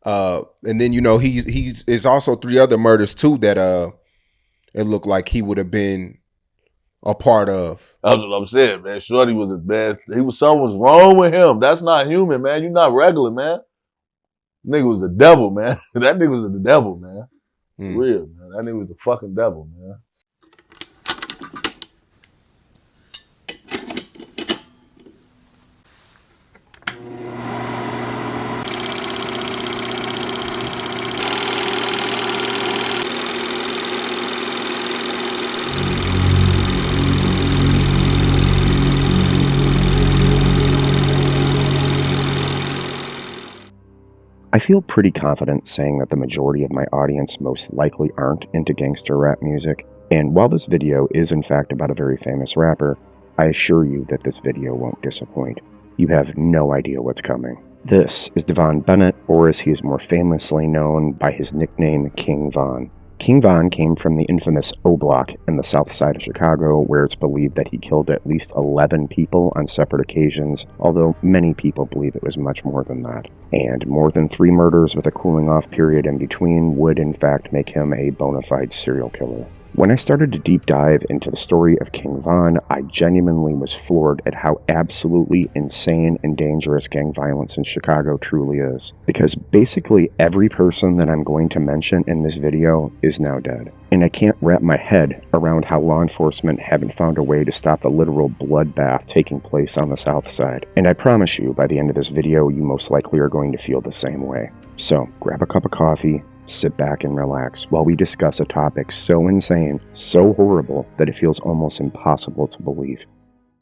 And then he's there's also three other murders too that it looked like he would have been a part of. That's what I'm saying, man. Shorty was a bad. Something was wrong with him. That's not human, man. You're not regular, man. Nigga was the devil, man. That nigga was the devil, man. For real, man. That nigga was the fucking devil, man. I feel pretty confident saying that the majority of my audience most likely aren't into gangster rap music, and while this video is in fact about a very famous rapper, I assure you that this video won't disappoint. You have no idea what's coming. This is Devon Bennett, or as he is more famously known by his nickname King Von. King Von came from the infamous O Block in the south side of Chicago, where it's believed that he killed at least 11 people on separate occasions, although many people believe it was much more than that. And more than 3 murders with a cooling off period in between would in fact make him a bona fide serial killer. When I started to deep dive into the story of King Von, I genuinely was floored at how absolutely insane and dangerous gang violence in Chicago truly is. Because basically every person that I'm going to mention in this video is now dead. And I can't wrap my head around how law enforcement haven't found a way to stop the literal bloodbath taking place on the south side. And I promise you, by the end of this video, you most likely are going to feel the same way. So grab a cup of coffee, sit back and relax while we discuss a topic so insane, so horrible, that it feels almost impossible to believe.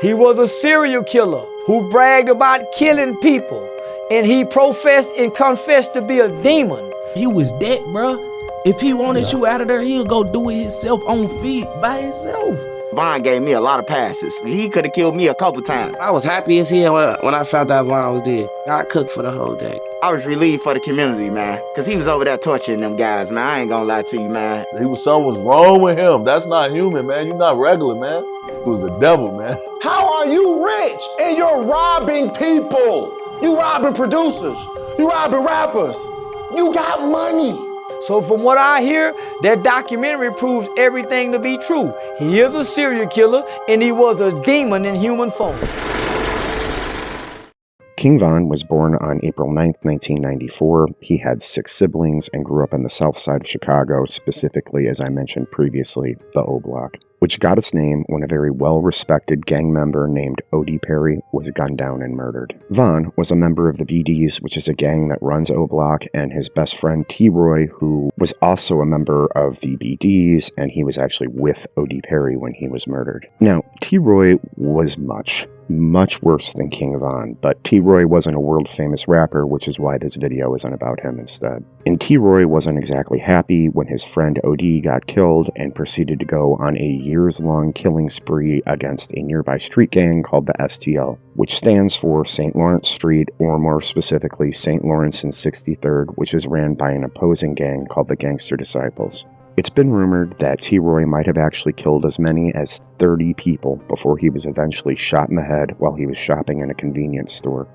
He was a serial killer who bragged about killing people, and he professed and confessed to be a demon. He was dead, bruh. If he wanted you out of there, he'll go do it himself on feet by himself. Von gave me a lot of passes. He could have killed me a couple times. I was happy as hell when I found out Von was dead. I cooked for the whole day. I was relieved for the community, man, because he was over there torturing them guys, man. I ain't gonna lie to you, man. Something was wrong with him. That's not human, man. You're not regular, man. He was the devil, man. How are you rich and you're robbing people? You robbing producers. You robbing rappers. You got money. So from what I hear, that documentary proves everything to be true. He is a serial killer, and he was a demon in human form. King Von was born on April 9th, 1994. He had 6 siblings and grew up in the south side of Chicago, specifically, as I mentioned previously, the O Block, which got its name when a very well-respected gang member named O.D. Perry was gunned down and murdered. Von was a member of the BDs, which is a gang that runs O Block, and his best friend T-Roy, who was also a member of the BDs, and he was actually with O.D. Perry when he was murdered. Now, T-Roy was much worse than King Von, but T-Roy wasn't a world-famous rapper, which is why this video isn't about him instead. And T-Roy wasn't exactly happy when his friend O.D. got killed and proceeded to go on a years-long killing spree against a nearby street gang called the STL, which stands for St. Lawrence Street, or more specifically St. Lawrence and 63rd, which is ran by an opposing gang called the Gangster Disciples. It's been rumored that T-Roy might have actually killed as many as 30 people before he was eventually shot in the head while he was shopping in a convenience store.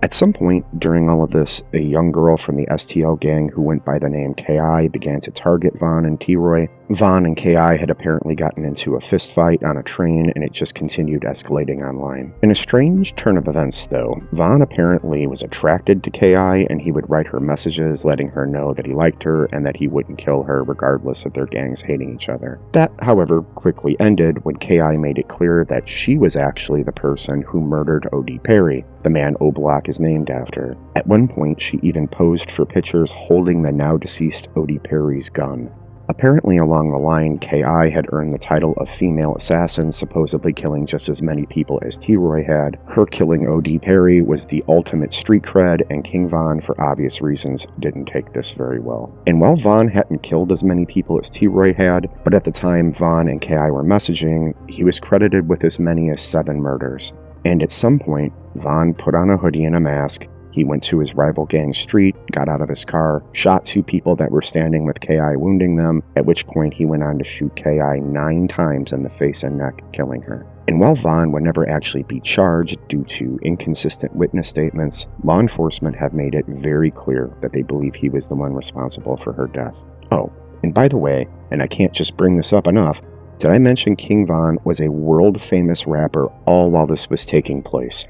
At some point during all of this, a young girl from the STL gang who went by the name K.I. began to target Von and T-Roy. Von and K.I. had apparently gotten into a fist fight on a train, and it just continued escalating online. In a strange turn of events, though, Von apparently was attracted to K.I., and he would write her messages letting her know that he liked her and that he wouldn't kill her regardless of their gangs hating each other. That, however, quickly ended when K.I. made it clear that she was actually the person who murdered O.D. Perry, the man O Block is named after. At one point, she even posed for pictures holding the now deceased O.D. Perry's gun. Apparently along the line, K.I. had earned the title of female assassin, supposedly killing just as many people as T-Roy had. Her killing O.D. Perry was the ultimate street cred, and King Von, for obvious reasons, didn't take this very well. And while Von hadn't killed as many people as T-Roy had, but at the time Von and K.I. were messaging, he was credited with as many as 7 murders. And at some point, Von put on a hoodie and a mask. He went to his rival gang's street, got out of his car, shot 2 people that were standing with K.I., wounding them, at which point he went on to shoot K.I. 9 times in the face and neck, killing her. And while Von would never actually be charged due to inconsistent witness statements, law enforcement have made it very clear that they believe he was the one responsible for her death. Oh, and by the way, and I can't just bring this up enough, did I mention King Von was a world-famous rapper all while this was taking place?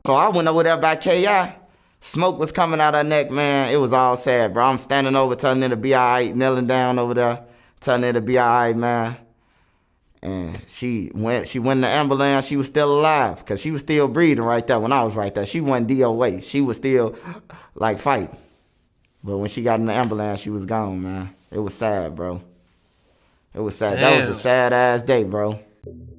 So I went over there by K.I. Smoke was coming out her neck, man. It was all sad, bro. I'm standing over telling her to be all right, kneeling down over there, telling her to be all right, man. And she went in the ambulance. She was still alive because she was still breathing right there when I was right there. She wasn't DOA. She was still, like, fighting. But when she got in the ambulance, she was gone, man. It was sad, bro. It was sad. Damn. That was a sad-ass day, bro.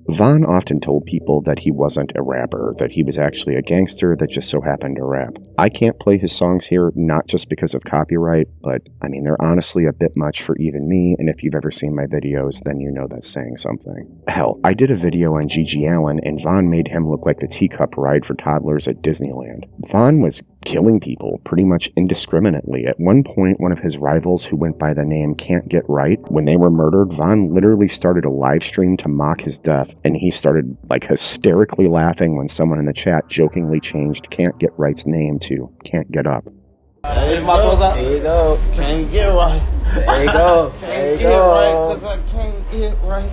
Von often told people that he wasn't a rapper, that he was actually a gangster that just so happened to rap. I can't play his songs here, not just because of copyright, but, I mean, they're honestly a bit much for even me, and if you've ever seen my videos, then you know that's saying something. Hell, I did a video on Gigi Allen, and Von made him look like the teacup ride for toddlers at Disneyland. Von was killing people pretty much indiscriminately. At one point, one of his rivals who went by the name Cant Get Right, when they were murdered, Von literally started a live stream to mock his death, and he started like hysterically laughing when someone in the chat jokingly changed Cant Get Right's name to Can't Get Up. There you go. Can't get right. There you go. There you go. Right, cause I can't get right.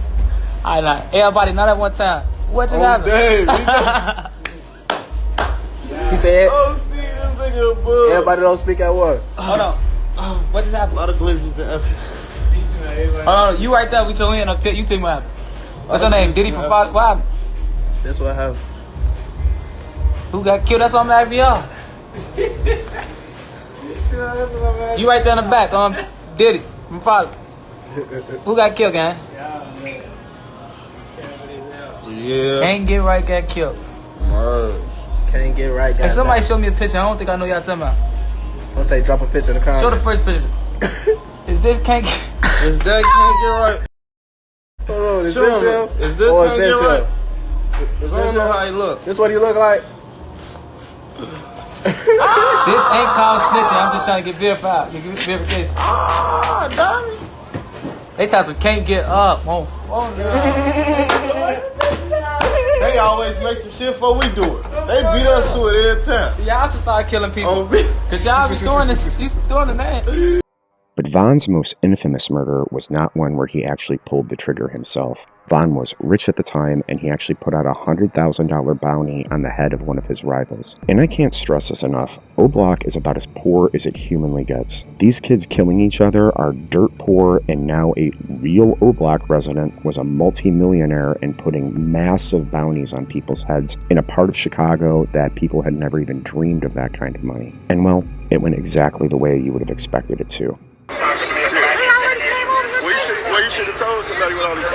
All right, everybody, not at one time. What just happened? He said, Oh, see this nigga a bug. everybody don't speak at work. Hold on. What just happened? A lot of glitches and everything. Hold on, you right there with your hand up. You tell me what happened. What's your name? Diddy from Fox? What happened? That's what happened. Who got killed? That's what I'm asking y'all. You right there in the back. Diddy from Fox. Who got killed, gang? Yeah. Can't Get Right got killed. Word. Can't get right. Hey, somebody show me a picture. I don't think I know y'all talking about. Let's say drop a picture in the comments. Show the first picture. Is this Can't Get... Is that Can't Get Right? Hold on, is Show this him. him? Is this Or Can't Get Right? Is I don't this know him? how he look. This what he look like? This ain't called snitching. I'm just trying to get verified. You give me verification. Ah, dummy. They tell some can't get up. Oh, They always make some shit before we do it. They beat us to it every time. y'all should start killing people. Oh, Cause y'all be doing this. You doing the name. But Von's most infamous murder was not one where he actually pulled the trigger himself. Von was rich at the time, and he actually put out a $100,000 bounty on the head of one of his rivals. And I can't stress this enough, O-Block is about as poor as it humanly gets. These kids killing each other are dirt poor, and now a real O-Block resident was a multi-millionaire and putting massive bounties on people's heads in a part of Chicago that people had never even dreamed of that kind of money. And well, it went exactly the way you would have expected it to. Well, you should have told somebody what all these.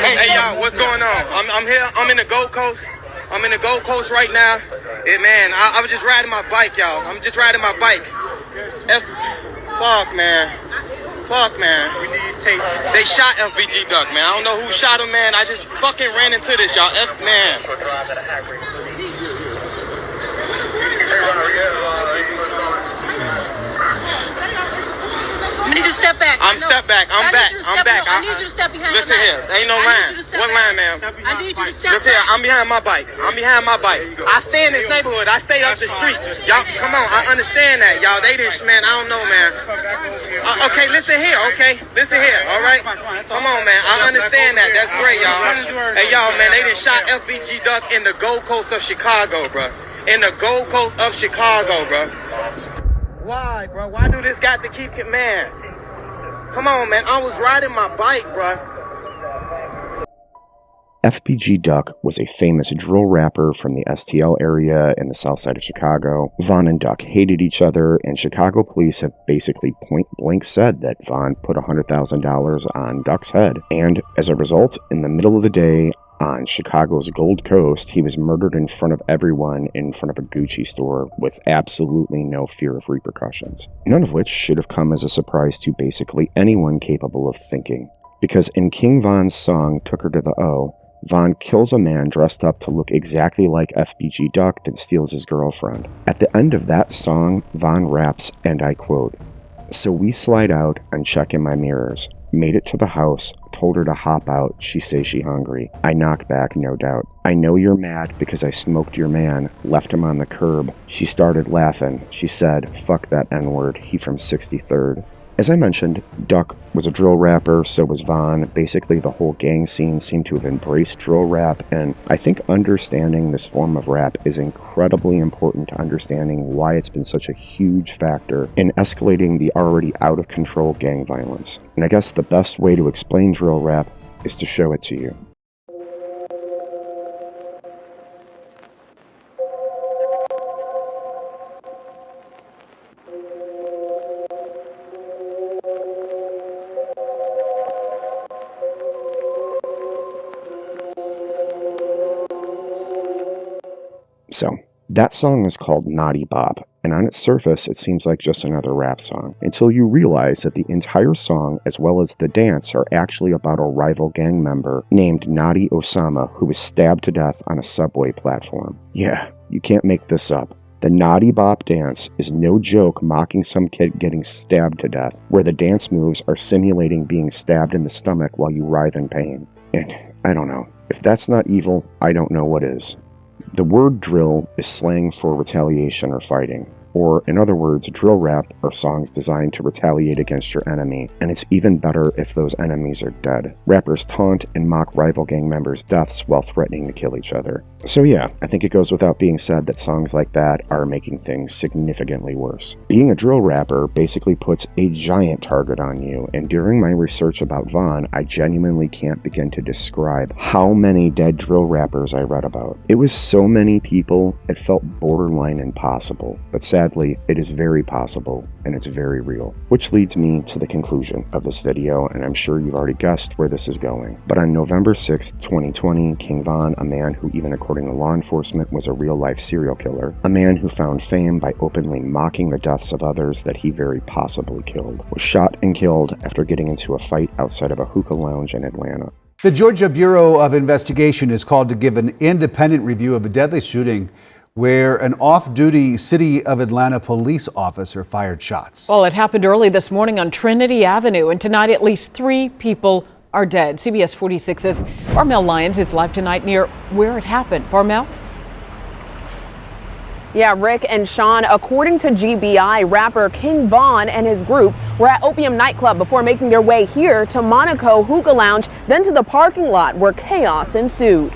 Hey y'all, what's going on? I'm here. I'm in the Gold Coast. I'm in the Gold Coast right now. And man, I was just riding my bike, y'all. I'm just riding my bike. Fuck, man. Fuck, man. They shot FBG Duck, man. I don't know who shot him, man. I just fucking ran into this, y'all. Man. I need you to step back. I'm back. I'm back. I need you to step behind Listen here. Ain't no line. What line, ma'am? I need you to step Listen here. I'm behind my bike. I stay in this neighborhood. I stay up the street. Y'all, come on. I understand that, y'all. They didn't, man. I don't know, man. Okay, listen here. Okay, listen here. All right. Come on, man. I understand that. That's great, y'all. Hey, y'all, man. They done shot FBG Duck in the Gold Coast of Chicago, bro. In the Gold Coast of Chicago, bro. Why, bro? Why do this got to keep it, man? Come on, man. I was riding my bike, bro. FBG Duck was a famous drill rapper from the STL area in the south side of Chicago. Von and Duck hated each other, and Chicago police have basically point-blank said that Von put $100,000 on Duck's head. And as a result, in the middle of the day, on Chicago's Gold Coast, he was murdered in front of everyone in front of a Gucci store with absolutely no fear of repercussions. None of which should have come as a surprise to basically anyone capable of thinking. Because in King Von's song, Took Her to the O, Von kills a man dressed up to look exactly like FBG Duck, then steals his girlfriend. At the end of that song, Von raps, and I quote, "So we slide out and check in my mirrors. Made it to the house, told her to hop out, she say she hungry. I knock back, no doubt. I know you're mad because I smoked your man, left him on the curb. She started laughing. She said, fuck that N-word, he from 63rd. As I mentioned, Duck was a drill rapper, so was Von. Basically, the whole gang scene seemed to have embraced drill rap, and I think understanding this form of rap is incredibly important to understanding why it's been such a huge factor in escalating the already out-of-control gang violence. And I guess the best way to explain drill rap is to show it to you. So, that song is called Naughty Bop, and on its surface it seems like just another rap song, until you realize that the entire song as well as the dance are actually about a rival gang member named Naughty Osama who was stabbed to death on a subway platform. Yeah, you can't make this up. The Naughty Bop dance is no joke mocking some kid getting stabbed to death, where the dance moves are simulating being stabbed in the stomach while you writhe in pain. And I don't know. If that's not evil, I don't know what is. The word drill is slang for retaliation or fighting, or in other words, drill rap are songs designed to retaliate against your enemy, and it's even better if those enemies are dead. Rappers taunt and mock rival gang members' deaths while threatening to kill each other. So yeah, I think it goes without being said that songs like that are making things significantly worse. Being a drill rapper basically puts a giant target on you, and during my research about Von, I genuinely can't begin to describe how many dead drill rappers I read about. It was so many people, it felt borderline impossible, but sadly, it is very possible, and it's very real. Which leads me to the conclusion of this video, and I'm sure you've already guessed where this is going. But on November 6th, 2020, King Von, a man who even according to law enforcement was a real-life serial killer, a man who found fame by openly mocking the deaths of others that he very possibly killed, was shot and killed after getting into a fight outside of a hookah lounge in Atlanta. The Georgia Bureau of Investigation is called to give an independent review of a deadly shooting where an off-duty City of Atlanta police officer fired shots. Well, it happened early this morning on Trinity Avenue, and tonight at least 3 people are dead. CBS 46's Barmel Lyons is live tonight near where it happened. Barmel? Yeah, Rick and Sean, according to GBI, rapper King Von and his group were at Opium nightclub before making their way here to Monaco Hookah Lounge, then to the parking lot where chaos ensued.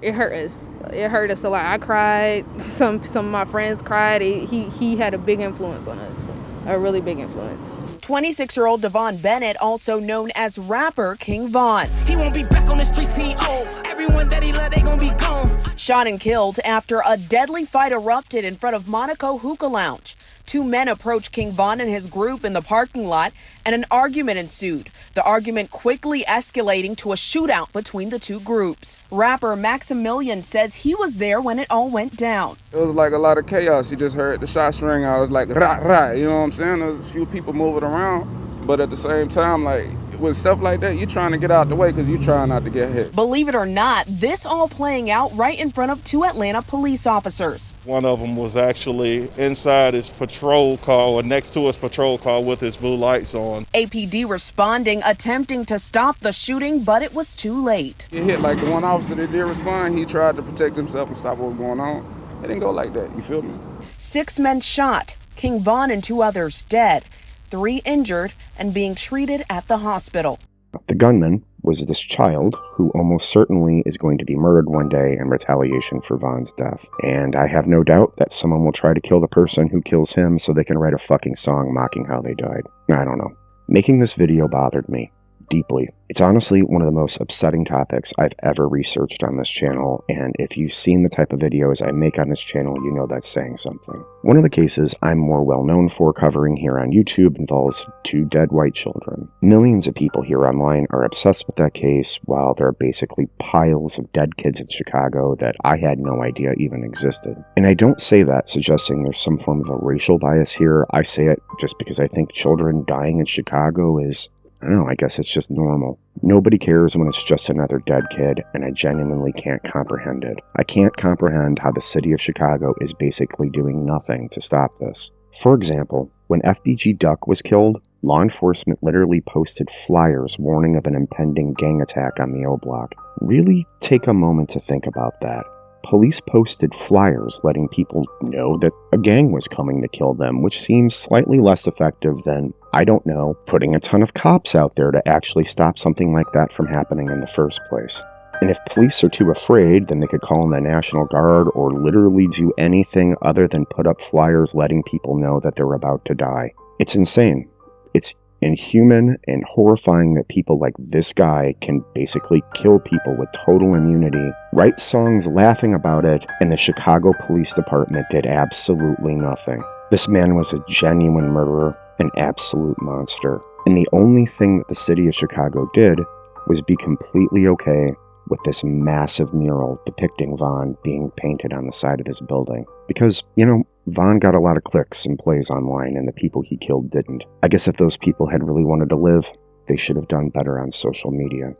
It hurt us. It hurt us a lot. I cried. Some of my friends cried. He had a big influence on us, a really big influence. 26-year-old Devon Bennett, also known as rapper King Von. He won't be back on the streets, he old. Everyone that he let, they gon' be gone. Shot and killed after a deadly fight erupted in front of Monaco Hookah Lounge. 2 men approached King Von and his group in the parking lot, and an argument ensued. The argument quickly escalating to a shootout between the 2 groups. Rapper Maximilian says he was there when it all went down. It was like a lot of chaos. You just heard the shots ring out. It was like rah, rah, you know what I'm saying? There was a few people moving around, but at the same time, like, with stuff like that, you're trying to get out the way because you're trying not to get hit. Believe it or not, this all playing out right in front of 2 Atlanta police officers. One of them was actually inside his patrol car or next to his patrol car with his blue lights on. APD responding, attempting to stop the shooting, but it was too late. It hit like the one officer that did respond. He tried to protect himself and stop what was going on. It didn't go like that, you feel me? 6 men shot, King Von and 2 others dead. 3 injured and being treated at the hospital. The gunman was this child who almost certainly is going to be murdered one day in retaliation for Von's death. And I have no doubt that someone will try to kill the person who kills him so they can write a fucking song mocking how they died. I don't know. Making this video bothered me. deeply. It's honestly one of the most upsetting topics I've ever researched on this channel, and if you've seen the type of videos I make on this channel, you know that's saying something. One of the cases I'm more well known for covering here on YouTube involves 2 dead white children. Millions of people here online are obsessed with that case, while there are basically piles of dead kids in Chicago that I had no idea even existed. And I don't say that suggesting there's some form of a racial bias here. I say it just because I think children dying in Chicago is, I don't know, I guess it's just normal. Nobody cares when it's just another dead kid, and I genuinely can't comprehend it. I can't comprehend how the city of Chicago is basically doing nothing to stop this. For example, when FBG Duck was killed, law enforcement literally posted flyers warning of an impending gang attack on the O Block. Really take a moment to think about that. Police posted flyers letting people know that a gang was coming to kill them, which seems slightly less effective than, I don't know, putting a ton of cops out there to actually stop something like that from happening in the first place. And if police are too afraid, then they could call in the National Guard or literally do anything other than put up flyers letting people know that they're about to die. It's insane. It's inhuman and horrifying that people like this guy can basically kill people with total immunity, write songs laughing about it, and the Chicago Police Department did absolutely nothing. This man was a genuine murderer, an absolute monster, and the only thing that the city of Chicago did was be completely okay with this massive mural depicting Vaughn being painted on the side of his building. Because, you know, Vaughn got a lot of clicks and plays online, and the people he killed didn't. I guess if those people had really wanted to live, they should have done better on social media.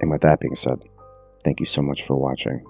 And with that being said, thank you so much for watching.